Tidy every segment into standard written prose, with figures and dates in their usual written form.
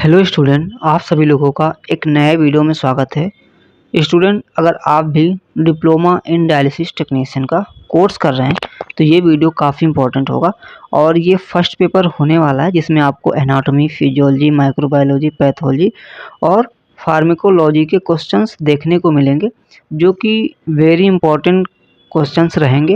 Hello student, आप सभी लोगों का एक नए वीडियो में स्वागत है। स्टूडेंट, अगर आप भी डिप्लोमा इन डायलिसिस टेक्नीशियन का कोर्स कर रहे हैं तो ये वीडियो काफ़ी इंपॉर्टेंट होगा। और ये फर्स्ट पेपर होने वाला है जिसमें आपको एनाटॉमी, फिजियोलॉजी, माइक्रोबायोलॉजी, पैथोलॉजी और फार्माकोलॉजी के क्वेश्चंस देखने को मिलेंगे, जो कि वेरी इंपॉर्टेंट क्वेश्चंस रहेंगे।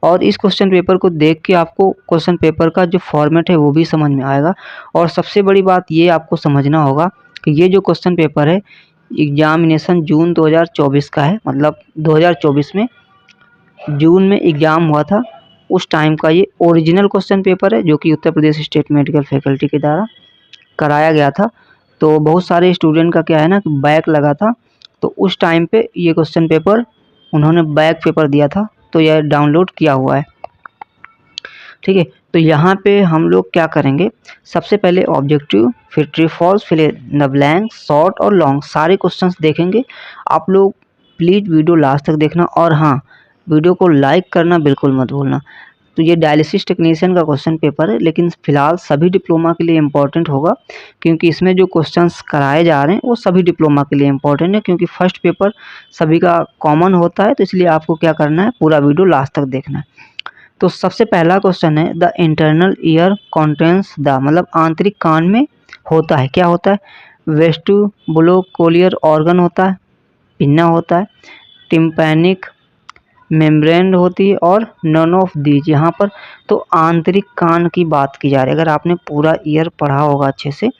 और इस क्वेश्चन पेपर को देख के आपको क्वेश्चन पेपर का जो फॉर्मेट है वो भी समझ में आएगा। और सबसे बड़ी बात ये आपको समझना होगा कि ये जो क्वेश्चन पेपर है एग्जामिनेशन जून 2024 का है, मतलब 2024 में जून में एग्ज़ाम हुआ था उस टाइम का ये ओरिजिनल क्वेश्चन पेपर है, जो कि Uttar Pradesh state medical faculty के द्वारा कराया गया था। तो बहुत सारे स्टूडेंट का क्या है ना कि बैक लगा था, तो उस टाइम पे ये क्वेश्चन पेपर उन्होंने बैक पेपर दिया था, तो यह डाउनलोड किया हुआ है। ठीक है, तो यहाँ पे हम लोग क्या करेंगे, सबसे पहले ऑब्जेक्टिव, फिर ट्रू फॉल्स, फिर द ब्लैंक, शॉर्ट और लॉन्ग सारे क्वेश्चंस देखेंगे। आप लोग प्लीज़ वीडियो लास्ट तक देखना, और हाँ, वीडियो को लाइक करना बिल्कुल मत भूलना। तो ये डायलिसिस टेक्नीशियन का क्वेश्चन पेपर है, लेकिन फ़िलहाल सभी डिप्लोमा के लिए इम्पोर्टेंट होगा, क्योंकि इसमें जो क्वेश्चंस कराए जा रहे हैं वो सभी डिप्लोमा के लिए इम्पोर्टेंट है, क्योंकि फर्स्ट पेपर सभी का कॉमन होता है। तो इसलिए आपको क्या करना है, पूरा वीडियो लास्ट तक देखना है। तो सबसे पहला क्वेश्चन है, the internal ear contains the, मतलब आंतरिक कान में होता है, क्या होता है, वेस्टिबुलोकोलियर ऑर्गन होता है, पिन्ना होता है, टिम्पैनिक मेम्ब्रेन होती है, और नन ऑफ दीज। यहाँ पर तो आंतरिक कान की बात की जा रही है। अगर आपने पूरा ईयर पढ़ा होगा अच्छे से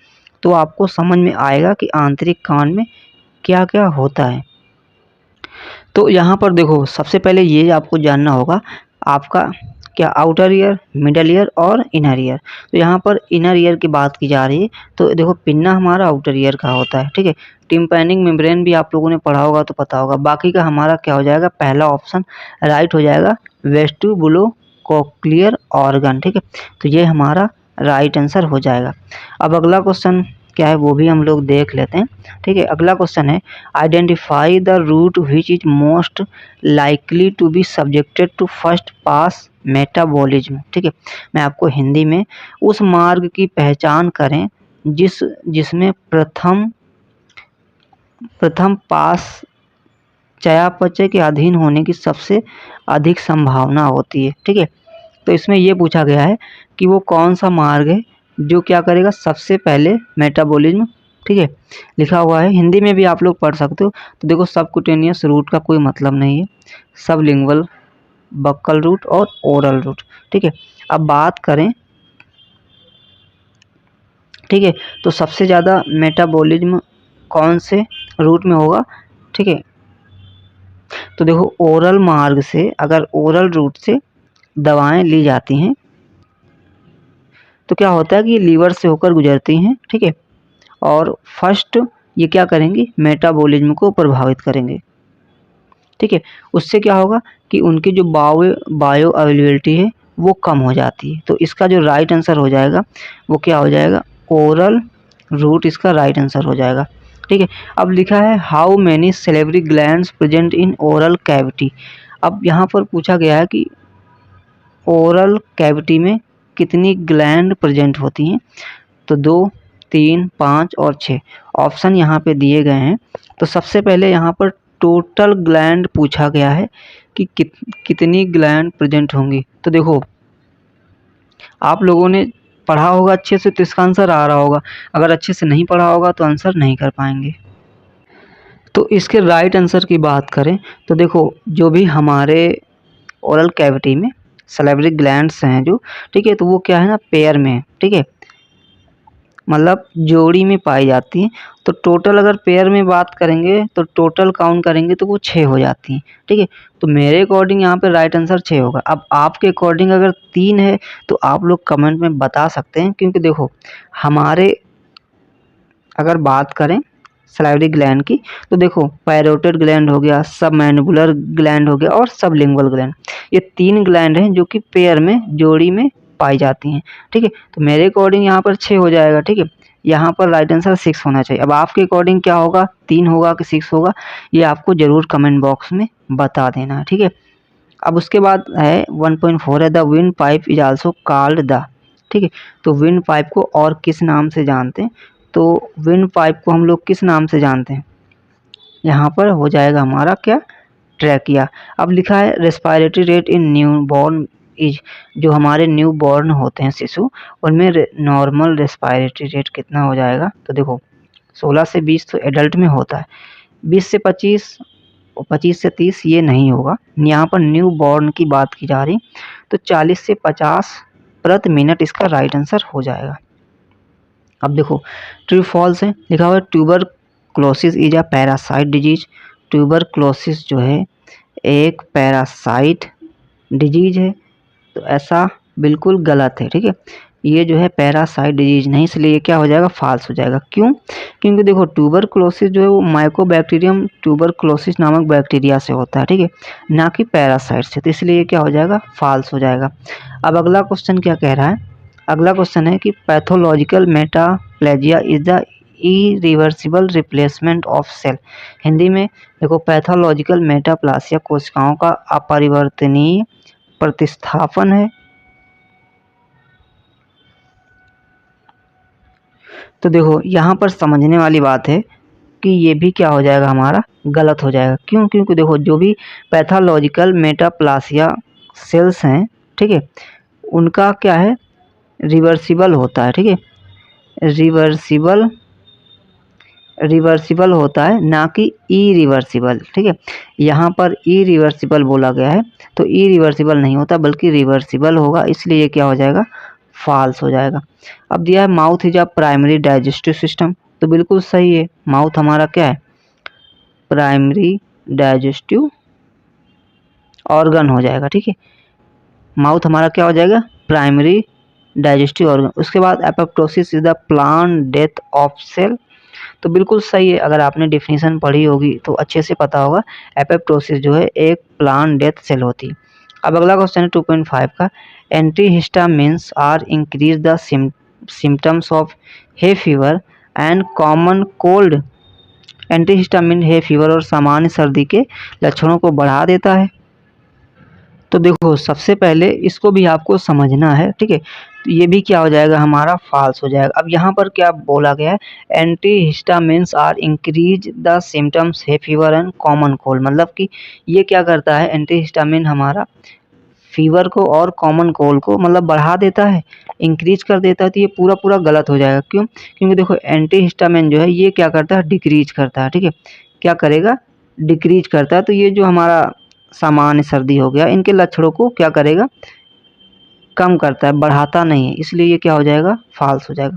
तो आपको समझ में आएगा कि आंतरिक कान में क्या क्या होता है। तो यहाँ पर देखो, सबसे पहले ये आपको जानना होगा आपका क्या आउटर ईयर, मिडल ईयर और इनर ईयर। तो यहाँ पर इनर ईयर की बात की जा रही है, तो देखो पिन्ना हमारा आउटर ईयर का होता है। ठीक है, टिम्पैनिक मेम्ब्रेन भी आप लोगों ने पढ़ा होगा तो पता होगा। बाकी का हमारा क्या हो जाएगा, पहला ऑप्शन राइट हो जाएगा, वेस्टिबुलोकोक्लियर ऑर्गन। ठीक है, तो ये हमारा राइट आंसर हो जाएगा। अब अगला क्वेश्चन क्या है वो भी हम लोग देख लेते हैं। ठीक है, अगला क्वेश्चन है, identify the route which is most likely to be subjected to first pass metabolism. ठीक है, मैं आपको हिंदी में उस मार्ग की पहचान करें जिसमें प्रथम पास चयापचय के अधीन होने की सबसे अधिक संभावना होती है। ठीक है, तो इसमें ये पूछा गया है कि वो कौन सा मार्ग है जो क्या करेगा, सबसे पहले मेटाबॉलिज्म। ठीक है, लिखा हुआ है, हिंदी में भी आप लोग पढ़ सकते हो। तो देखो, सबक्यूटेनियस रूट का कोई मतलब नहीं है, सबलिंगुअल, बक्कल रूट और ओरल रूट। ठीक है, अब बात करें, ठीक है, तो सबसे ज़्यादा मेटाबॉलिज्म कौन से रूट में होगा। ठीक है, तो देखो ओरल मार्ग से, अगर ओरल रूट से दवाएं ली जाती हैं तो क्या होता है कि ये लीवर से होकर गुजरती हैं। ठीक है, और फर्स्ट ये क्या करेंगी, मेटाबॉलिज्म को प्रभावित करेंगे। ठीक है, उससे क्या होगा कि उनकी जो बायो अवेलेबिलिटी है वो कम हो जाती है। तो इसका जो राइट आंसर हो जाएगा वो क्या हो जाएगा, ओरल रूट इसका राइट आंसर हो जाएगा। ठीक है, अब लिखा है how many salivary glands present in oral cavity. अब यहाँ पर पूछा गया है कि ओरल कैविटी में कितनी ग्लैंड प्रेजेंट होती हैं। तो 2, 3, 5 और 6 ऑप्शन यहाँ पे दिए गए हैं। तो सबसे पहले यहाँ पर टोटल ग्लैंड पूछा गया है कि कितनी ग्लैंड प्रेजेंट होंगी। तो देखो, आप लोगों ने पढ़ा होगा अच्छे से तो इसका आंसर आ रहा होगा, अगर अच्छे से नहीं पढ़ा होगा तो आंसर नहीं कर पाएंगे। तो इसके राइट आंसर की बात करें तो देखो, जो भी हमारे ओरल कैविटी में सैलिवरी ग्लैंड्स हैं जो, ठीक है, तो वो क्या है ना, पेयर में है। ठीक है, मतलब जोड़ी में पाई जाती हैं। तो टोटल अगर पेयर में बात करेंगे तो टोटल काउंट करेंगे तो वो 6 हो जाती हैं। ठीक है, तो मेरे अकॉर्डिंग यहाँ पे राइट आंसर 6 होगा। अब आपके अकॉर्डिंग अगर 3 है तो आप लोग कमेंट में बता सकते हैं, क्योंकि देखो हमारे अगर बात करें सलाइवरी ग्लैंड की तो देखो, पैरोटिड ग्लैंड हो गया, सबमैंडिबुलर ग्लैंड हो गया और सबलिंगुअल ग्लैंड, ये 3 ग्लैंड हैं जो कि पेयर में, जोड़ी में पाई जाती हैं। ठीक है, तो मेरे अकॉर्डिंग यहाँ पर 6 हो जाएगा। ठीक है, यहाँ पर राइट आंसर 6 होना चाहिए। अब आपके अकॉर्डिंग क्या होगा, 3 होगा कि 6 होगा, ये आपको ज़रूर कमेंट बॉक्स में बता देना है। ठीक है, अब उसके बाद है 1.4 है, the wind pipe is also called the. ठीक है, तो विंड पाइप को और किस नाम से जानते हैं, तो विंड पाइप को हम लोग किस नाम से जानते हैं? यहाँ पर हो जाएगा हमारा क्या? ट्रैकिया। अब लिखा है respiratory rate in newborn is, जो हमारे न्यू बॉर्न होते हैं शिशु, उनमें नॉर्मल रेस्पिरेटरी रेट कितना हो जाएगा? तो देखो 16 से 20 तो एडल्ट में होता है, 20 से 25 और 25 से 30 ये नहीं होगा। यहाँ पर न्यू बॉर्न की बात की जा रही, तो 40 से 50 प्रति मिनट इसका राइट आंसर हो जाएगा। अब देखो ट्रू फॉल्स है, लिखा हुआ है tuberculosis is a parasite disease. Tuberculosis जो है एक पैरासाइट डिजीज है, तो ऐसा बिल्कुल गलत है। ठीक है, ये जो है पैरासाइट डिजीज नहीं, इसलिए ये क्या हो जाएगा? फॉल्स हो जाएगा। क्यों? क्योंकि देखो ट्यूबरक्लोसिस जो है वो माइकोबैक्टीरियम ट्यूबरक्लोसिस नामक बैक्टीरिया से होता है, ठीक है, ना कि पैरासाइट से, तो इसलिए ये क्या हो जाएगा? फॉल्स हो जाएगा। अब अगला क्वेश्चन क्या कह रहा है? अगला क्वेश्चन है कि pathological metaplasia is the irreversible replacement of cell. Hindi में देखो पैथोलॉजिकल मेटाप्लासिया कोशिकाओं का अपरिवर्तनीय प्रतिस्थापन है। तो देखो यहाँ पर समझने वाली बात है कि ये भी क्या हो जाएगा? हमारा गलत हो जाएगा। क्यों? क्योंकि देखो जो भी पैथोलॉजिकल मेटाप्लासिया सेल्स हैं, ठीक है, उनका क्या है? रिवर्सिबल होता है। ठीक है, रिवर्सिबल होता है, ना कि इरिवर्सिबल। ठीक है, यहाँ पर इरिवर्सिबल बोला गया है, तो इरिवर्सिबल नहीं होता बल्कि रिवर्सिबल होगा, इसलिए ये क्या हो जाएगा? फॉल्स हो जाएगा। अब दिया है mouth is a primary digestive system, तो बिल्कुल सही है, माउथ हमारा क्या है? प्राइमरी डाइजेस्टिव ऑर्गन हो जाएगा। ठीक है, माउथ हमारा क्या हो जाएगा? Primary digestive organ. उसके बाद apoptosis is the planned death of cell, तो बिल्कुल सही है, अगर आपने डेफिनेशन पढ़ी होगी तो अच्छे से पता होगा, एपोप्टोसिस जो है एक प्लांट डेथ सेल होती है। अब अगला क्वेश्चन है 2.5 का, antihistamines are increase the symptoms of hay fever and common cold. Antihistamine hay fever और सामान्य सर्दी के लक्षणों को बढ़ा देता है। तो देखो सबसे पहले इसको भी आपको समझना है, ठीक है, तो ये भी क्या हो जाएगा? हमारा फॉल्स हो जाएगा। अब यहाँ पर क्या बोला गया है? Antihistamines are increase the symptoms hay fever and common cold, मतलब कि ये क्या करता है? एंटीहिस्टामिन हमारा फीवर को और कॉमन कोल्ड को मतलब बढ़ा देता है, इंक्रीज कर देता है, तो ये पूरा पूरा गलत हो जाएगा। क्यों? क्योंकि देखो एंटीहिस्टामिन जो है ये क्या करता है? डिक्रीज करता है। ठीक है, क्या करेगा? डिक्रीज करता है, तो ये जो हमारा सामान्य सर्दी हो गया, इनके लक्षणों को क्या करेगा? कम करता है, बढ़ाता नहीं है, इसलिए ये क्या हो जाएगा? फॉल्स हो जाएगा।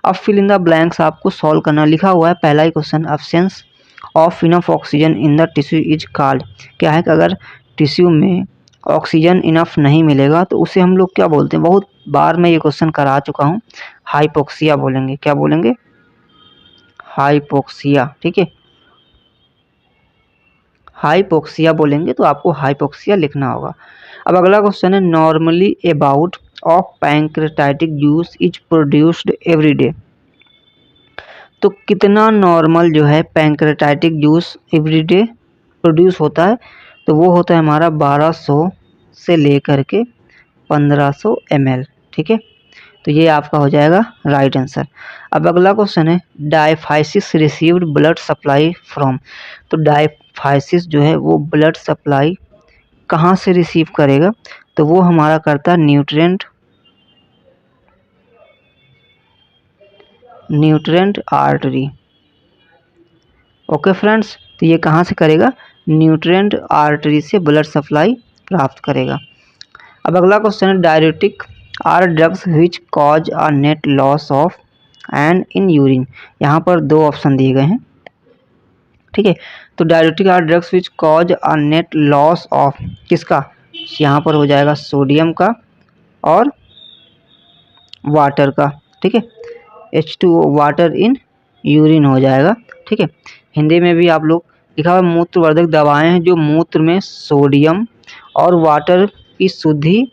अब फिल इन द ब्लैंक्स आपको सॉल्व करना। लिखा हुआ है पहला ही question, absence of enough oxygen in the tissue is called. क्या है कि अगर टिश्यू में ऑक्सीजन इनफ नहीं मिलेगा तो उसे हम लोग क्या बोलते हैं? बहुत बार मैं ये क्वेश्चन करा चुका हूँ, हाइपोक्सिया बोलेंगे। क्या बोलेंगे? हाइपोक्सिया। ठीक है, हाइपोक्सिया बोलेंगे, तो आपको हाइपोक्सिया लिखना होगा। अब अगला क्वेश्चन है, normally about of pancreatic juice is produced every day. तो कितना नॉर्मल जो है pancreatic juice every day produce होता है? तो वो होता है हमारा 1200 से लेकर के 1500 ml। ठीक है, तो ये आपका हो जाएगा राइट आंसर। अब अगला क्वेश्चन है, diaphysis received blood supply from. तो डायफाइसिस जो है वो ब्लड सप्लाई कहाँ से रिसीव करेगा? तो वो हमारा करता है न्यूट्रेंट आर्टरी। ओके फ्रेंड्स, तो ये कहाँ से करेगा? न्यूट्रेंट आर्टरी से ब्लड सप्लाई प्राप्त करेगा। अब अगला क्वेश्चन है, diuretic are drugs which cause a net loss of and in urine. यहाँ पर दो ऑप्शन दिए गए हैं। ठीक है, तो diuretic are drugs which cause a net loss of किसका? यहाँ पर हो जाएगा सोडियम का और वाटर का। ठीक है, H2O वाटर इन यूरिन हो जाएगा। ठीक है, हिंदी में भी आप लोग लिखा हुआ मूत्रवर्धक दवाएं हैं जो मूत्र में सोडियम और वाटर की शुद्धि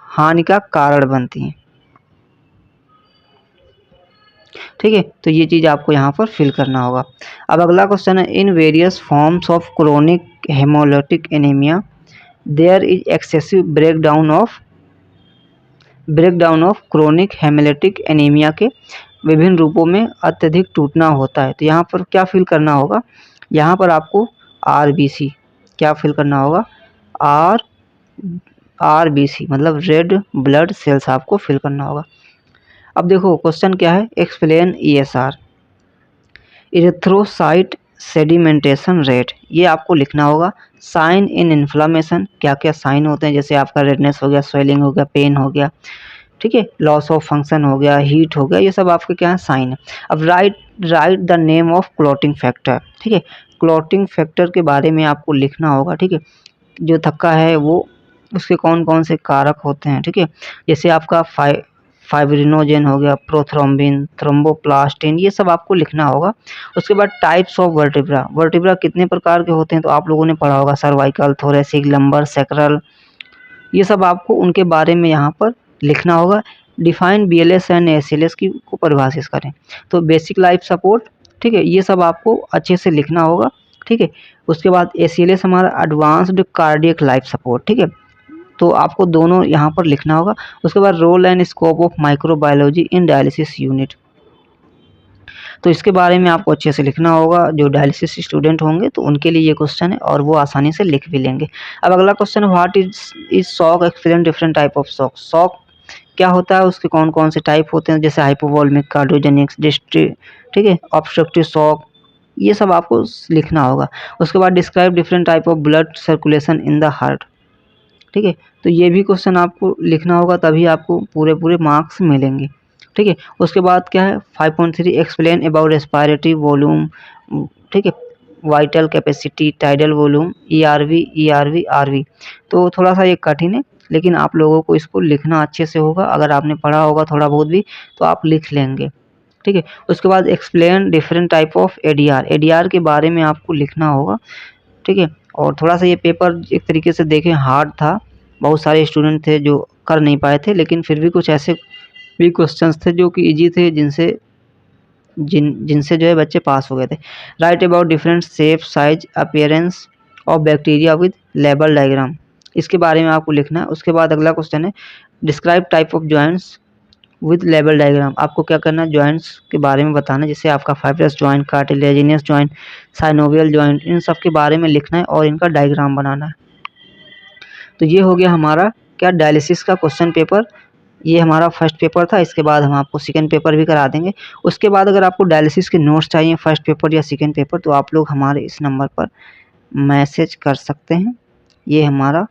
हानि का कारण बनती हैं। ठीक है, तो ये चीज़ आपको यहाँ पर फिल करना होगा। अब अगला क्वेश्चन है, in various forms of chronic haemolytic anaemia there is excessive breakdown of chronic haemolytic anaemia के विभिन्न रूपों में अत्यधिक टूटना होता है। तो यहाँ पर क्या फिल करना होगा, यहाँ पर आपको RBC क्या फिल करना होगा, RBC मतलब रेड ब्लड सेल्स आपको फिल करना होगा। अब देखो क्वेश्चन क्या है, explain ESR erythrocyte sedimentation rate, ये आपको लिखना होगा। साइन इन इन्फ्लामेशन, क्या क्या साइन होते हैं, जैसे आपका रेडनेस हो गया, स्वेलिंग हो गया, पेन हो गया, ठीक है, लॉस ऑफ फंक्शन हो गया, हीट हो गया, ये सब आपके क्या है साइन है। अब right the name of clotting factor, ठीक है, क्लॉटिंग फैक्टर के बारे में आपको लिखना होगा, ठीक है, जो थक्का है वो उसके कौन कौन से कारक होते हैं, ठीक है, जैसे आपका फाइब्रिनोजेन हो गया, प्रोथ्रोम्बिन, थ्रोम्बोप्लास्टिन, ये सब आपको लिखना होगा। उसके बाद टाइप्स ऑफ वर्टिब्रा कितने प्रकार के होते हैं, तो आप लोगों ने पढ़ा होगा, सर्वाइकल, थोरेसिक, लंबर, सैक्रल, ये सब आपको उनके बारे में यहाँ पर लिखना होगा। डिफाइन BLS एंड ACLS की को परिभाषित करें, तो बेसिक लाइफ सपोर्ट, ठीक है, ये सब आपको अच्छे से लिखना होगा, ठीक है। उसके बाद ACLS हमारा एडवांस्ड कार्डियक लाइफ सपोर्ट, ठीक है, तो आपको दोनों यहाँ पर लिखना होगा। उसके बाद role and scope of microbiology in dialysis unit, तो इसके बारे में आपको अच्छे से लिखना होगा। जो डायलिसिस स्टूडेंट होंगे तो उनके लिए ये क्वेश्चन है और वो आसानी से लिख भी लेंगे। अब अगला question, what is shock, explain different type of shock. Shock क्या होता है, उसके कौन कौन से टाइप होते हैं, जैसे हाइपोवॉल्मिक, कार्डियोजेनिक्स, ठीक है, ऑब्स्ट्रक्टिव शॉक, ये सब आपको लिखना होगा। उसके बाद describe different type of blood circulation in the heart, ठीक है, तो ये भी क्वेश्चन आपको लिखना होगा, तभी आपको पूरे मार्क्स मिलेंगे, ठीक है। उसके बाद क्या है 5.3 एक्सप्लेन अबाउट रेस्पिरेटरी वॉल्यूम, ठीक है, vital capacity, tidal volume, ERV, RV, तो थोड़ा सा ये कठिन है, लेकिन आप लोगों को इसको लिखना अच्छे से होगा। अगर आपने पढ़ा होगा थोड़ा बहुत भी तो आप लिख लेंगे, ठीक है। उसके बाद explain different type of ADR के बारे में आपको लिखना होगा, ठीक है। और थोड़ा सा ये पेपर एक तरीके से देखें हार्ड था, बहुत सारे स्टूडेंट थे जो कर नहीं पाए थे, लेकिन फिर भी कुछ ऐसे भी क्वेश्चंस थे जो कि इजी थे, जिनसे जो है बच्चे पास हो गए थे। Right about different shape, size, appearance of bacteria with label diagram, इसके बारे में आपको लिखना है। उसके बाद अगला क्वेश्चन है describe type of joints with label diagram, आपको क्या करना है, जॉइंट्स के बारे में बताना, जैसे आपका fibrous joint, cartilaginous joint, synovial joint, इन सब के बारे में लिखना है और इनका डायग्राम बनाना है। तो ये हो गया हमारा क्या डायलिसिस का क्वेश्चन पेपर, ये हमारा फर्स्ट पेपर था। इसके बाद हम आपको सेकंड पेपर भी करा देंगे। उसके बाद अगर आपको डायलिसिस के नोट्स चाहिए फर्स्ट पेपर या सेकंड पेपर, तो आप लोग हमारे इस नंबर पर मैसेज कर सकते हैं। ये हमारा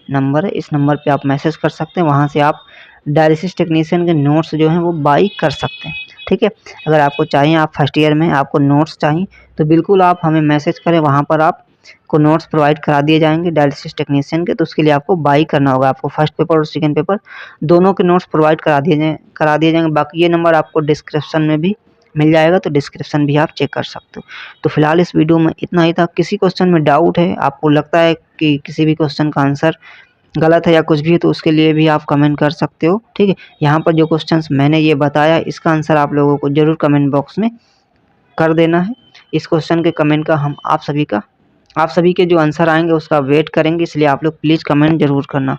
नंबर है, इस नंबर पे आप मैसेज कर सकते हैं, वहाँ से आप डायलिसिस टेक्नीशियन के नोट्स जो हैं वो बाई कर सकते हैं, ठीक है। अगर आपको चाहिए, आप फर्स्ट ईयर में आपको नोट्स चाहिए, तो बिल्कुल आप हमें मैसेज करें, वहाँ पर आप को नोट्स प्रोवाइड करा दिए जाएंगे डायलिसिस टेक्नीशियन के। तो उसके लिए आपको बाई करना होगा, आपको फर्स्ट पेपर और सेकंड पेपर दोनों के नोट्स प्रोवाइड करा दिए जाएंगे। बाकी ये नंबर आपको डिस्क्रिप्शन में भी मिल जाएगा, तो डिस्क्रिप्शन भी आप चेक कर सकते हो। तो फिलहाल इस वीडियो में इतना ही था। किसी क्वेश्चन में डाउट है, आपको लगता है कि किसी भी क्वेश्चन का आंसर गलत है या कुछ भी है, तो उसके लिए भी आप कमेंट कर सकते हो, ठीक है। यहाँ पर जो क्वेश्चंस मैंने ये बताया, इसका आंसर आप लोगों को ज़रूर कमेंट बॉक्स में कर देना है। इस क्वेश्चन के कमेंट का आप सभी के जो आंसर आएंगे उसका वेट करेंगे, इसलिए आप लोग प्लीज़ कमेंट ज़रूर करना।